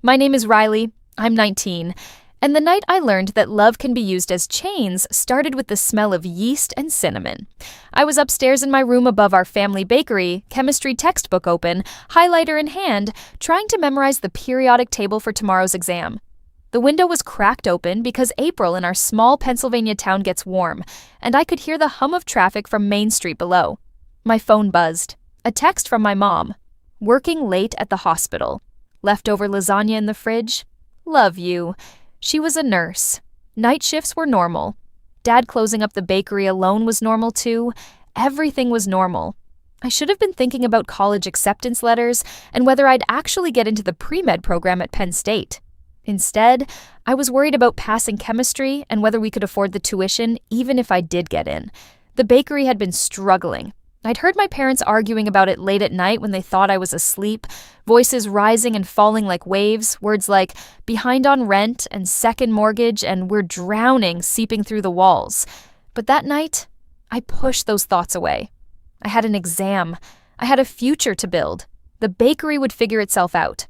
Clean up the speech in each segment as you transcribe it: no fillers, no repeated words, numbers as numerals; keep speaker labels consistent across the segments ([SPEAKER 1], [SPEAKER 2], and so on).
[SPEAKER 1] My name is Riley. I'm 19. And the night I learned that love can be used as chains started with the smell of yeast and cinnamon. I was upstairs in my room above our family bakery, chemistry textbook open, highlighter in hand, trying to memorize the periodic table for tomorrow's exam. The window was cracked open because April in our small Pennsylvania town gets warm, and I could hear the hum of traffic from Main Street below. My phone buzzed. A text from my mom. Working late at the hospital. Leftover lasagna in the fridge? Love you. She was a nurse. Night shifts were normal. Dad closing up the bakery alone was normal too. Everything was normal. I should have been thinking about college acceptance letters and whether I'd actually get into the pre-med program at Penn State. Instead, I was worried about passing chemistry and whether we could afford the tuition even if I did get in. The bakery had been struggling. I'd heard my parents arguing about it late at night when they thought I was asleep, voices rising and falling like waves, words like behind on rent and second mortgage and we're drowning seeping through the walls. But that night, I pushed those thoughts away. I had an exam. I had a future to build. The bakery would figure itself out.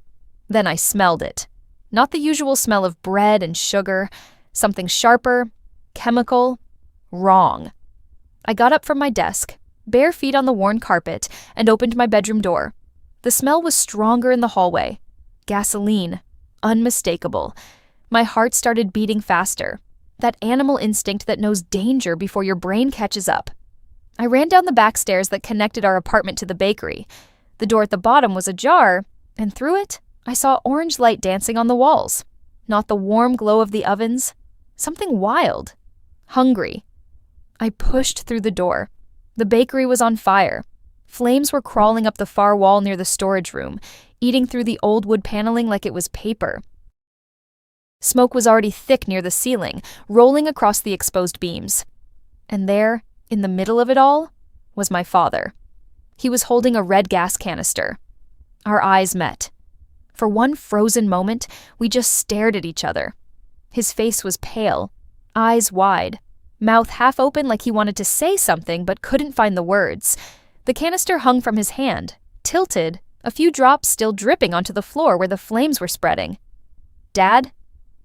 [SPEAKER 1] Then I smelled it. Not the usual smell of bread and sugar, something sharper, chemical, wrong. I got up from my desk, bare feet on the worn carpet, and opened my bedroom door. The smell was stronger in the hallway. Gasoline. Unmistakable. My heart started beating faster. That animal instinct that knows danger before your brain catches up. I ran down the back stairs that connected our apartment to the bakery. The door at the bottom was ajar, and through it, I saw orange light dancing on the walls. Not the warm glow of the ovens. Something wild. Hungry. I pushed through the door. The bakery was on fire. Flames were crawling up the far wall near the storage room, eating through the old wood paneling like it was paper. Smoke was already thick near the ceiling, rolling across the exposed beams. And there, in the middle of it all, was my father. He was holding a red gas canister. Our eyes met. For one frozen moment, we just stared at each other. His face was pale, eyes wide, mouth half open like he wanted to say something but couldn't find the words. The canister hung from his hand, tilted, a few drops still dripping onto the floor where the flames were spreading. "Dad?"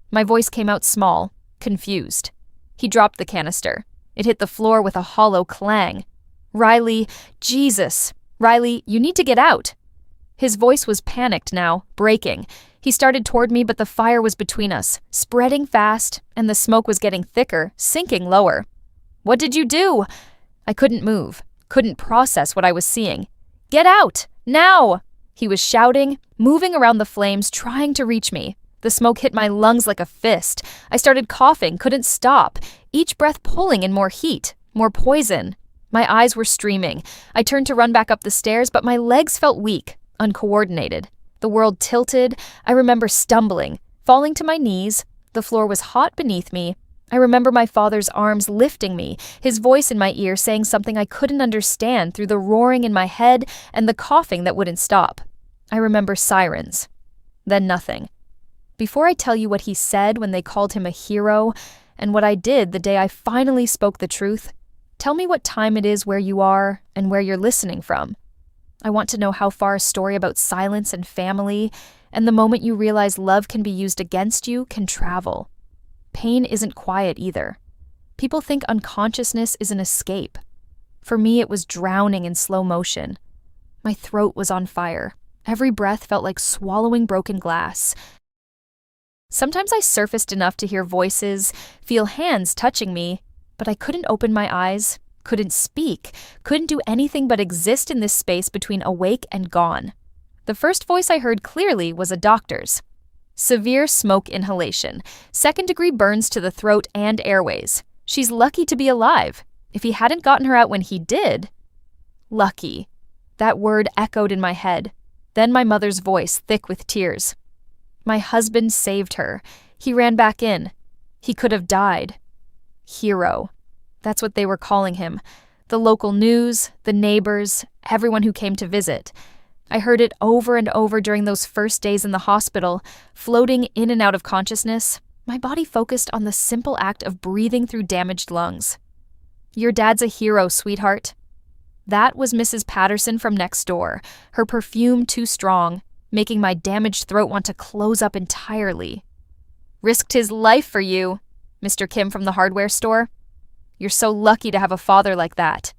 [SPEAKER 1] My voice came out small, confused. He dropped the canister. It hit the floor with a hollow clang. "Riley, Jesus! Riley, you need to get out!" His voice was panicked now, breaking. He started toward me, but the fire was between us, spreading fast, and the smoke was getting thicker, sinking lower. "What did you do?" I couldn't move, couldn't process what I was seeing. "Get out! Now!" He was shouting, moving around the flames, trying to reach me. The smoke hit my lungs like a fist. I started coughing, couldn't stop, each breath pulling in more heat, more poison. My eyes were streaming. I turned to run back up the stairs, but my legs felt weak, uncoordinated. The world tilted. I remember stumbling, falling to my knees. The floor was hot beneath me. I remember my father's arms lifting me, his voice in my ear saying something I couldn't understand through the roaring in my head and the coughing that wouldn't stop. I remember sirens. Then nothing. Before I tell you what he said when they called him a hero, and what I did the day I finally spoke the truth, tell me what time it is where you are and where you're listening from. I want to know how far a story about silence and family, and the moment you realize love can be used against you, can travel. Pain isn't quiet either. People think unconsciousness is an escape. For me, it was drowning in slow motion. My throat was on fire. Every breath felt like swallowing broken glass. Sometimes I surfaced enough to hear voices, feel hands touching me, but I couldn't open my eyes, couldn't speak, couldn't do anything but exist in this space between awake and gone. The first voice I heard clearly was a doctor's. Severe smoke inhalation, second-degree burns to the throat and airways. She's lucky to be alive. If he hadn't gotten her out when he did... Lucky. That word echoed in my head. Then my mother's voice, thick with tears. My husband saved her. He ran back in. He could have died. Hero. That's what they were calling him. The local news, the neighbors, everyone who came to visit. I heard it over and over during those first days in the hospital, floating in and out of consciousness. My body focused on the simple act of breathing through damaged lungs. "Your dad's a hero, sweetheart." That was Mrs. Patterson from next door, her perfume too strong. making my damaged throat want to close up entirely. "Risked his life for you, Mr. Kim from the hardware store. You're so lucky to have a father like that."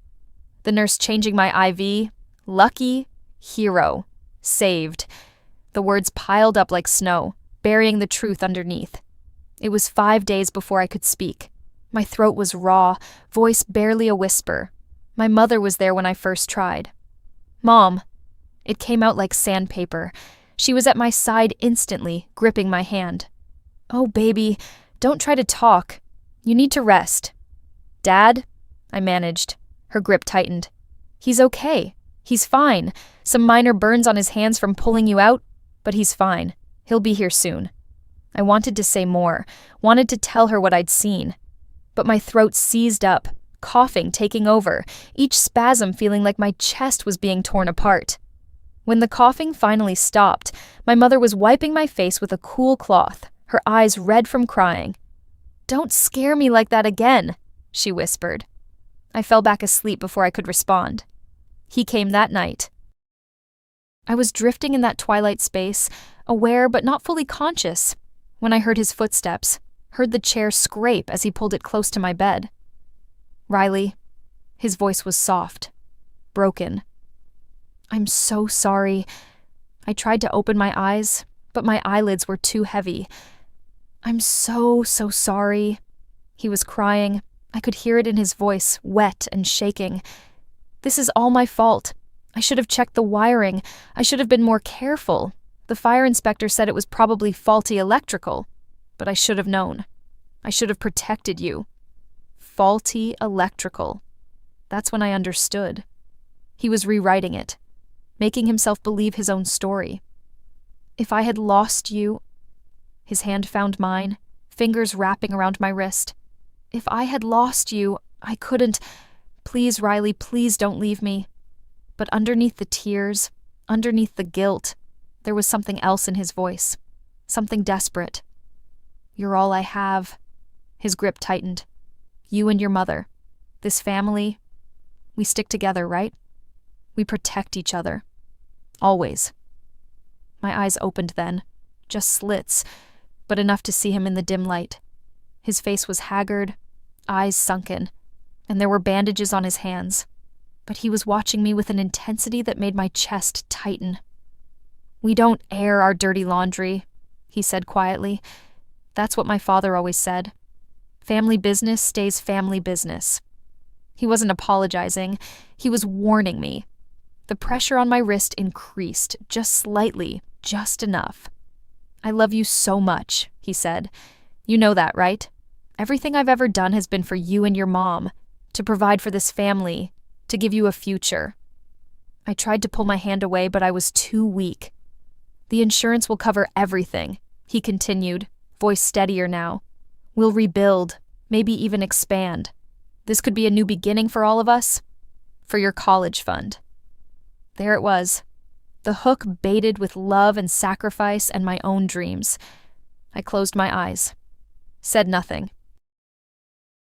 [SPEAKER 1] The nurse changing my IV. Lucky, hero, saved. The words piled up like snow, burying the truth underneath. It was 5 days before I could speak. My throat was raw, voice barely a whisper. My mother was there when I first tried. "Mom." It came out like sandpaper. She was at my side instantly, gripping my hand. "Oh, baby, don't try to talk. You need to rest." "Dad?" I managed. Her grip tightened. "He's okay. He's fine. Some minor burns on his hands from pulling you out, but he's fine. He'll be here soon." I wanted to say more, wanted to tell her what I'd seen. But my throat seized up, coughing taking over, each spasm feeling like my chest was being torn apart. When the coughing finally stopped, my mother was wiping my face with a cool cloth, her eyes red from crying. "Don't scare me like that again," she whispered. I fell back asleep before I could respond. He came that night. I was drifting in that twilight space, aware but not fully conscious, when I heard his footsteps, heard the chair scrape as he pulled it close to my bed. "Riley." His voice was soft, broken. "I'm so sorry." I tried to open my eyes, but my eyelids were too heavy. "I'm so sorry." He was crying. I could hear it in his voice, wet and shaking. "This is all my fault. I should have checked the wiring. I should have been more careful. The fire inspector said it was probably faulty electrical, but I should have known. I should have protected you." Faulty electrical. That's when I understood. He was rewriting it, making himself believe his own story. If I had lost you... His hand found mine, fingers wrapping around my wrist. "If I had lost you, I couldn't... Please, Riley, please don't leave me." But underneath the tears, underneath the guilt, there was something else in his voice, something desperate. "You're all I have." His grip tightened. "You and your mother. This family. We stick together, right? We protect each other. Always." My eyes opened then, just slits, but enough to see him in the dim light. His face was haggard, eyes sunken, and there were bandages on his hands. But he was watching me with an intensity that made my chest tighten. "We don't air our dirty laundry," he said quietly. That's what my father always said. Family business stays family business. He wasn't apologizing. He was warning me. The pressure on my wrist increased, just slightly, just enough. "I love you so much," he said. "You know that, right? Everything I've ever done has been for you and your mom, to provide for this family, to give you a future." I tried to pull my hand away, but I was too weak. "The insurance will cover everything," he continued, voice steadier now. "We'll rebuild, maybe even expand. This could be a new beginning for all of us. For your college fund." There it was. The hook baited with love and sacrifice and my own dreams. I closed my eyes. Said nothing.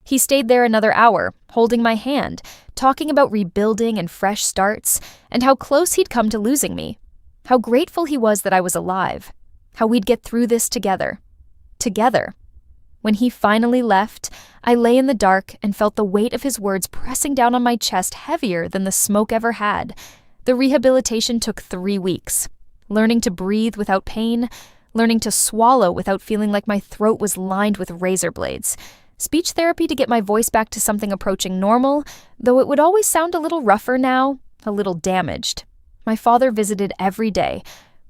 [SPEAKER 1] He stayed there another hour, holding my hand, talking about rebuilding and fresh starts, and how close he'd come to losing me. How grateful he was that I was alive. How we'd get through this together. Together. When he finally left, I lay in the dark and felt the weight of his words pressing down on my chest heavier than the smoke ever had. The rehabilitation took 3 weeks. Learning to breathe without pain, learning to swallow without feeling like my throat was lined with razor blades. Speech therapy to get my voice back to something approaching normal, though it would always sound a little rougher now, a little damaged. My father visited every day,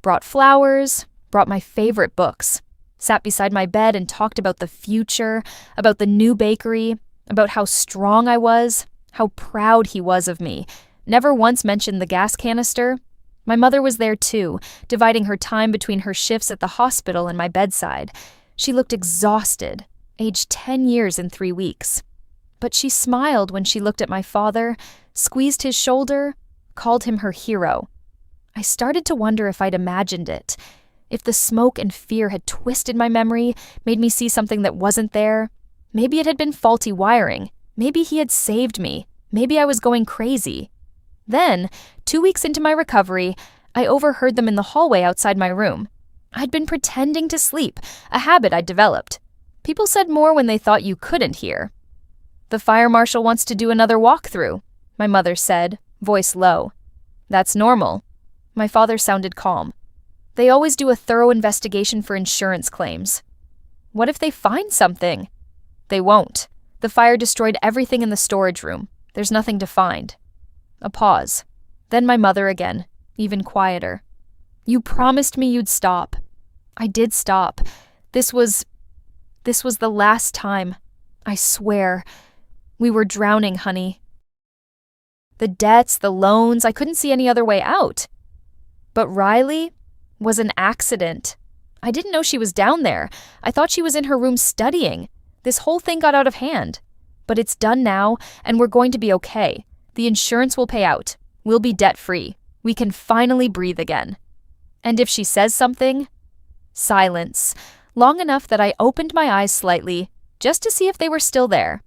[SPEAKER 1] brought flowers, brought my favorite books, sat beside my bed and talked about the future, about the new bakery, about how strong I was, how proud he was of me. Never once mentioned the gas canister. My mother was there too, dividing her time between her shifts at the hospital and my bedside. She looked exhausted, aged 10 years in 3 weeks. But she smiled when she looked at my father, squeezed his shoulder, called him her hero. I started to wonder if I'd imagined it, if the smoke and fear had twisted my memory, made me see something that wasn't there. Maybe it had been faulty wiring. Maybe he had saved me. Maybe I was going crazy. Then, 2 weeks into my recovery, I overheard them in the hallway outside my room. I'd been pretending to sleep, a habit I'd developed. People said more when they thought you couldn't hear. "The fire marshal wants to do another walkthrough," my mother said, voice low. "That's normal." My father sounded calm. "They always do a thorough investigation for insurance claims." "What if they find something?" "They won't. The fire destroyed everything in the storage room. There's nothing to find." A pause. Then my mother again, even quieter. "You promised me you'd stop." "I did stop. This was the last time. I swear. We were drowning, honey." The debts, the loans, I couldn't see any other way out. But Riley was an accident. I didn't know she was down there. I thought she was in her room studying. This whole thing got out of hand. But it's done now, and we're going to be okay. The insurance will pay out. We'll be debt-free. We can finally breathe again. And if she says something? Silence. Long enough that I opened my eyes slightly, just to see if they were still there.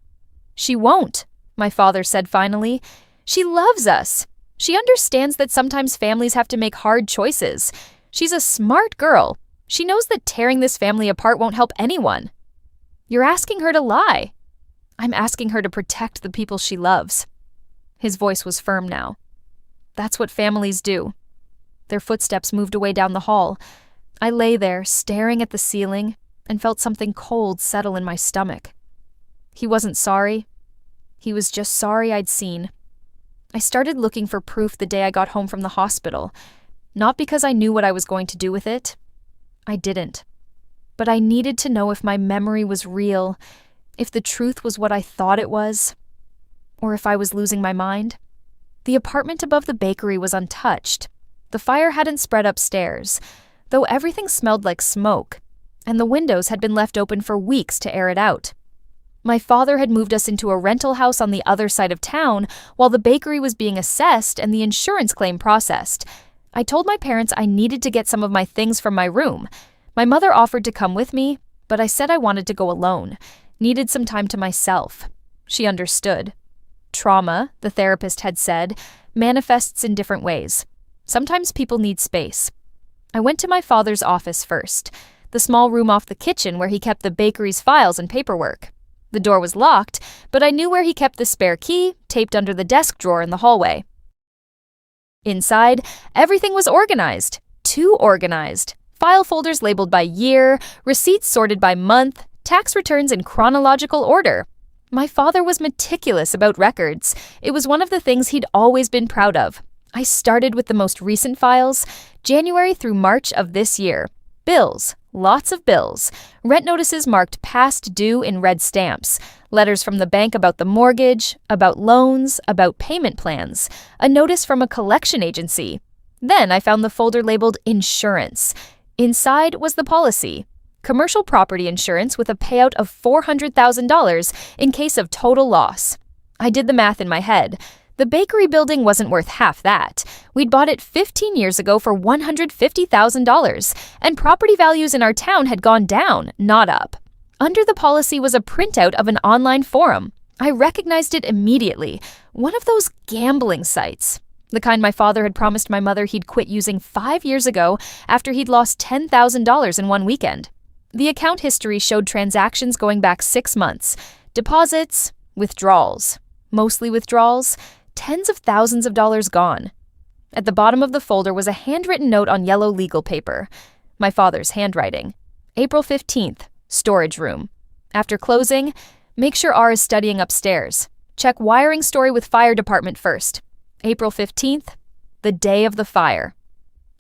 [SPEAKER 1] "She won't," my father said finally. "She loves us. She understands that sometimes families have to make hard choices. She's a smart girl. She knows that tearing this family apart won't help anyone." "You're asking her to lie." "I'm asking her to protect the people she loves." His voice was firm now. "That's what families do." Their footsteps moved away down the hall. I lay there, staring at the ceiling, and felt something cold settle in my stomach. He wasn't sorry. He was just sorry I'd seen. I started looking for proof the day I got home from the hospital, not because I knew what I was going to do with it. I didn't. But I needed to know if my memory was real, if the truth was what I thought it was, or if I was losing my mind. The apartment above the bakery was untouched. The fire hadn't spread upstairs, though everything smelled like smoke, and the windows had been left open for weeks to air it out. My father had moved us into a rental house on the other side of town while the bakery was being assessed and the insurance claim processed. I told my parents I needed to get some of my things from my room. My mother offered to come with me, but I said I wanted to go alone, needed some time to myself. She understood. Trauma, the therapist had said, manifests in different ways. Sometimes people need space. I went to my father's office first, the small room off the kitchen where he kept the bakery's files and paperwork. The door was locked, but I knew where he kept the spare key, taped under the desk drawer in the hallway. Inside, everything was organized. Too organized. File folders labeled by year, receipts sorted by month, tax returns in chronological order. My father was meticulous about records. It was one of the things he'd always been proud of. I started with the most recent files, January through March of this year. Bills. Lots of bills. Rent notices marked past due in red stamps. Letters from the bank about the mortgage, about loans, about payment plans. A notice from a collection agency. Then I found the folder labeled Insurance. Inside was the policy. Commercial property insurance with a payout of $400,000 in case of total loss. I did the math in my head. The bakery building wasn't worth half that. We'd bought it 15 years ago for $150,000, and property values in our town had gone down, not up. Under the policy was a printout of an online forum. I recognized it immediately. One of those gambling sites. The kind my father had promised my mother he'd quit using 5 years ago after he'd lost $10,000 in one weekend. The account history showed transactions going back 6 months. Deposits, withdrawals. Mostly withdrawals. Tens of thousands of dollars gone. At the bottom of the folder was a handwritten note on yellow legal paper. My father's handwriting. April 15th, storage room. After closing, make sure R is studying upstairs. Check wiring story with fire department first. April 15th, the day of the fire.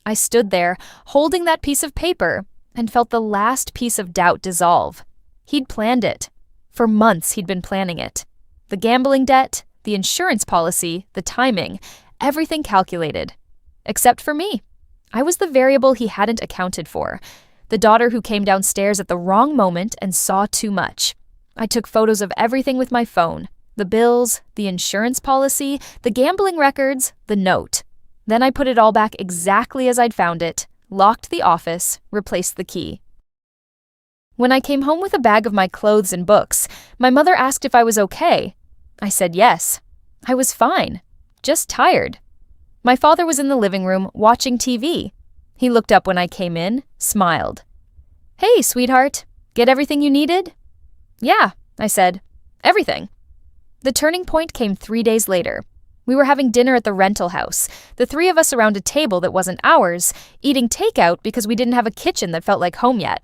[SPEAKER 1] I stood there, holding that piece of paper, and felt the last piece of doubt dissolve. He'd planned it. For months he'd been planning it. The gambling debt, the insurance policy, the timing, everything calculated. Except for me. I was the variable he hadn't accounted for. The daughter who came downstairs at the wrong moment and saw too much. I took photos of everything with my phone. The bills, the insurance policy, the gambling records, the note. Then I put it all back exactly as I'd found it, locked the office, replaced the key. When I came home with a bag of my clothes and books, my mother asked if I was okay. I said yes. I was fine. Just tired. My father was in the living room watching TV. He looked up when I came in, smiled. "Hey, sweetheart, get everything you needed?" "Yeah," I said. "Everything." The turning point came 3 days later. We were having dinner at the rental house, the three of us around a table that wasn't ours, eating takeout because we didn't have a kitchen that felt like home yet.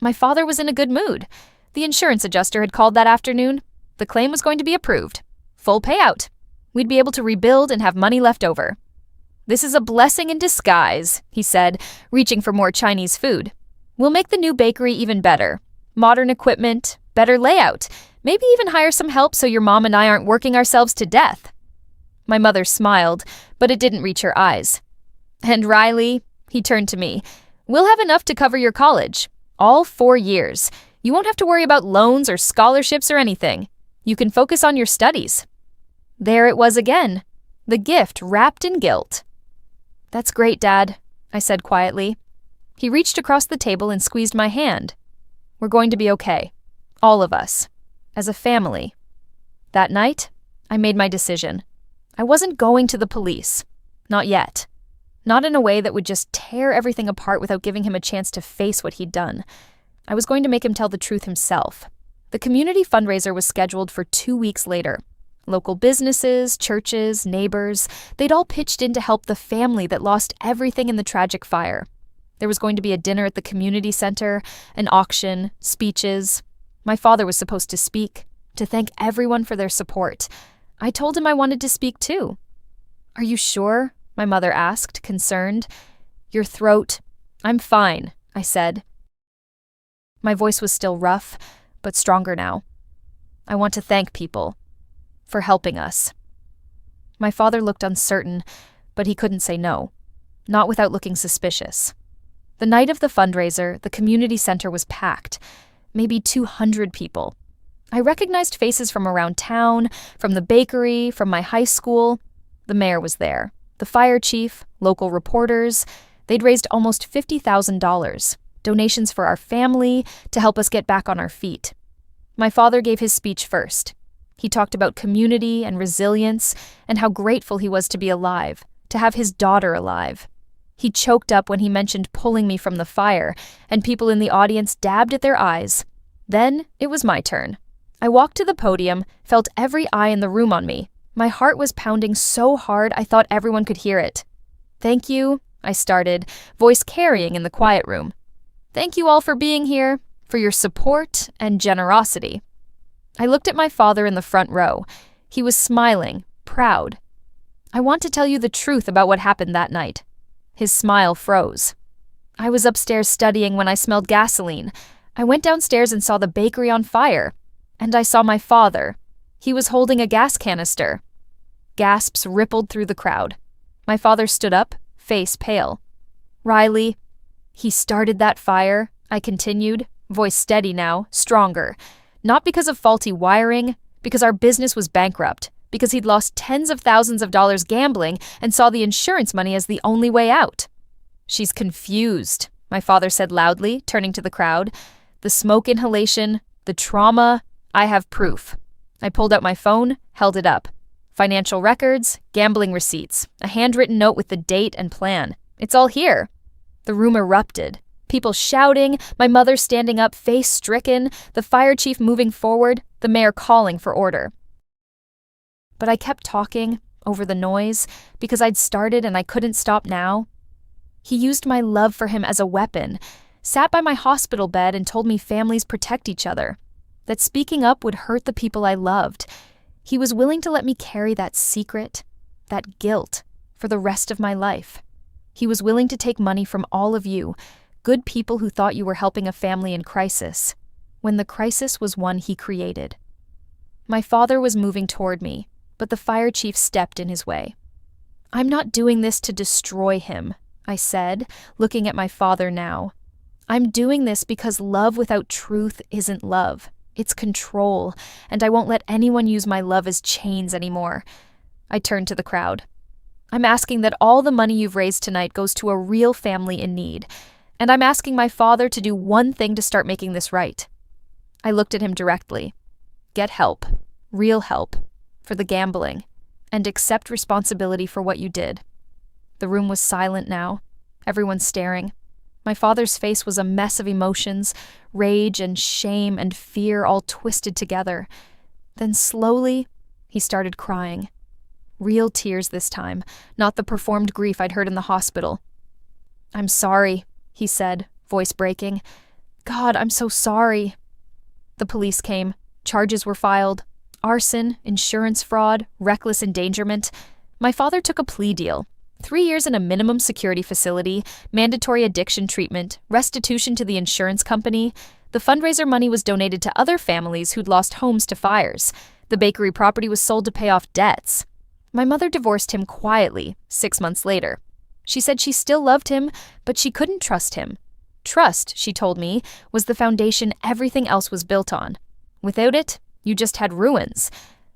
[SPEAKER 1] My father was in a good mood. The insurance adjuster had called that afternoon. The claim was going to be approved. Full payout. We'd be able to rebuild and have money left over. "This is a blessing in disguise," he said, reaching for more Chinese food. "We'll make the new bakery even better. Modern equipment, better layout, maybe even hire some help so your mom and I aren't working ourselves to death." My mother smiled, but it didn't reach her eyes. "And Riley," he turned to me, "we'll have enough to cover your college. All 4 years. You won't have to worry about loans or scholarships or anything. You can focus on your studies." There it was again. The gift wrapped in guilt. "That's great, Dad," I said quietly. He reached across the table and squeezed my hand. "We're going to be okay. All of us. As a family." That night, I made my decision. I wasn't going to the police. Not yet. Not in a way that would just tear everything apart without giving him a chance to face what he'd done. I was going to make him tell the truth himself. The community fundraiser was scheduled for 2 weeks later. Local businesses, churches, neighbors, they'd all pitched in to help the family that lost everything in the tragic fire. There was going to be a dinner at the community center, an auction, speeches. My father was supposed to speak, to thank everyone for their support. I told him I wanted to speak too. "Are you sure?" my mother asked, concerned. "Your throat." "I'm fine," I said. My voice was still rough, but stronger now. "I want to thank people for helping us." My father looked uncertain, but he couldn't say no, not without looking suspicious. The night of the fundraiser, the community center was packed, maybe 200 people. I recognized faces from around town, from the bakery, from my high school. The mayor was there, the fire chief, local reporters. They'd raised almost $50,000, donations for our family to help us get back on our feet. My father gave his speech first. He talked about community and resilience and how grateful he was to be alive, to have his daughter alive. He choked up when he mentioned pulling me from the fire, and people in the audience dabbed at their eyes. Then it was my turn. I walked to the podium, felt every eye in the room on me. My heart was pounding so hard I thought everyone could hear it. "Thank you," I started, voice carrying in the quiet room. "Thank you all for being here, for your support and generosity." I looked at my father in the front row. He was smiling, proud. "I want to tell you the truth about what happened that night." His smile froze. "I was upstairs studying when I smelled gasoline. I went downstairs and saw the bakery on fire. And I saw my father. He was holding a gas canister." Gasps rippled through the crowd. My father stood up, face pale. "Riley, he started that fire," I continued, voice steady now, stronger. "Not because of faulty wiring, because our business was bankrupt, because he'd lost tens of thousands of dollars gambling and saw the insurance money as the only way out." "She's confused," my father said loudly, turning to the crowd. "The smoke inhalation, the trauma. I have proof." I pulled out my phone, held it up. Financial records, gambling receipts, a handwritten note with the date and plan. It's all here. The room erupted. People shouting, my mother standing up, face stricken, the fire chief moving forward, the mayor calling for order. But I kept talking, over the noise, because I'd started and I couldn't stop now. He used my love for him as a weapon, sat by my hospital bed and told me families protect each other, that speaking up would hurt the people I loved. He was willing to let me carry that secret, that guilt, for the rest of my life. He was willing to take money from all of you, good people who thought you were helping a family in crisis, when the crisis was one he created. My father was moving toward me, but the fire chief stepped in his way. "I'm not doing this to destroy him," I said, looking at my father now. "I'm doing this because love without truth isn't love. It's control, and I won't let anyone use my love as chains anymore." I turned to the crowd. "I'm asking that all the money you've raised tonight goes to a real family in need, and I'm asking my father to do one thing to start making this right." I looked at him directly. "Get help, real help, for the gambling, and accept responsibility for what you did. The room was silent now, everyone staring. My father's face was a mess of emotions, rage and shame and fear all twisted together. Then slowly, he started crying. Real tears this time, not the performed grief I'd heard in the hospital. "I'm sorry," he said, voice breaking. "God, I'm so sorry." The police came. Charges were filed. Arson, insurance fraud, reckless endangerment. My father took a plea deal. 3 years in a minimum security facility, mandatory addiction treatment, restitution to the insurance company. The fundraiser money was donated to other families who'd lost homes to fires. The bakery property was sold to pay off debts. My mother divorced him quietly 6 months later. She said she still loved him, but she couldn't trust him. Trust, she told me, was the foundation everything else was built on. Without it, you just had ruins.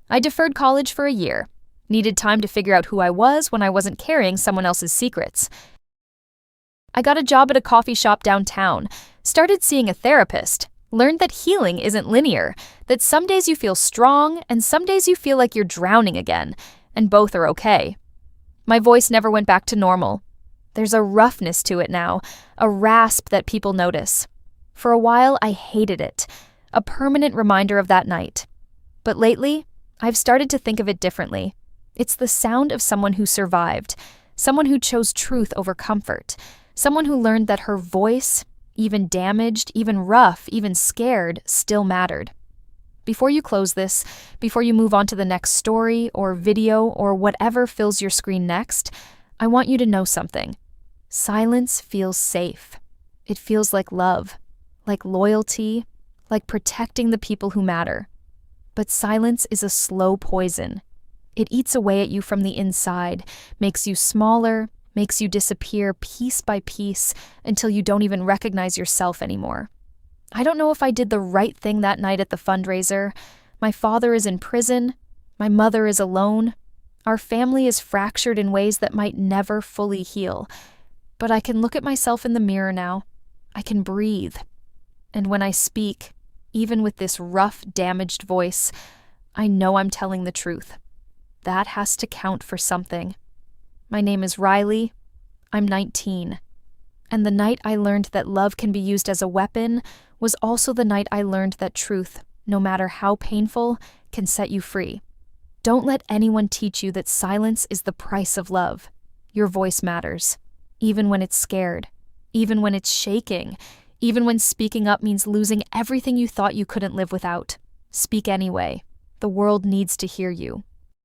[SPEAKER 1] I deferred college for a year. Needed time to figure out who I was when I wasn't carrying someone else's secrets. I got a job at a coffee shop downtown, started seeing a therapist, learned that healing isn't linear, that some days you feel strong and some days you feel like you're drowning again, and both are okay. My voice never went back to normal. There's a roughness to it now, a rasp that people notice. For a while, I hated it, a permanent reminder of that night. But lately, I've started to think of it differently. It's the sound of someone who survived, someone who chose truth over comfort, someone who learned that her voice, even damaged, even rough, even scared, still mattered. Before you close this, before you move on to the next story or video or whatever fills your screen next, I want you to know something. Silence feels safe. It feels like love, like loyalty, like protecting the people who matter. But silence is a slow poison. It eats away at you from the inside, makes you smaller, makes you disappear piece by piece until you don't even recognize yourself anymore. I don't know if I did the right thing that night at the fundraiser. My father is in prison. My mother is alone. Our family is fractured in ways that might never fully heal. But I can look at myself in the mirror now. I can breathe. And when I speak, even with this rough, damaged voice, I know I'm telling the truth. That has to count for something. My name is Riley. I'm 19. And the night I learned that love can be used as a weapon was also the night I learned that truth, no matter how painful, can set you free. Don't let anyone teach you that silence is the price of love. Your voice matters, even when it's scared, even when it's shaking, even when speaking up means losing everything you thought you couldn't live without. Speak anyway. The world needs to hear you.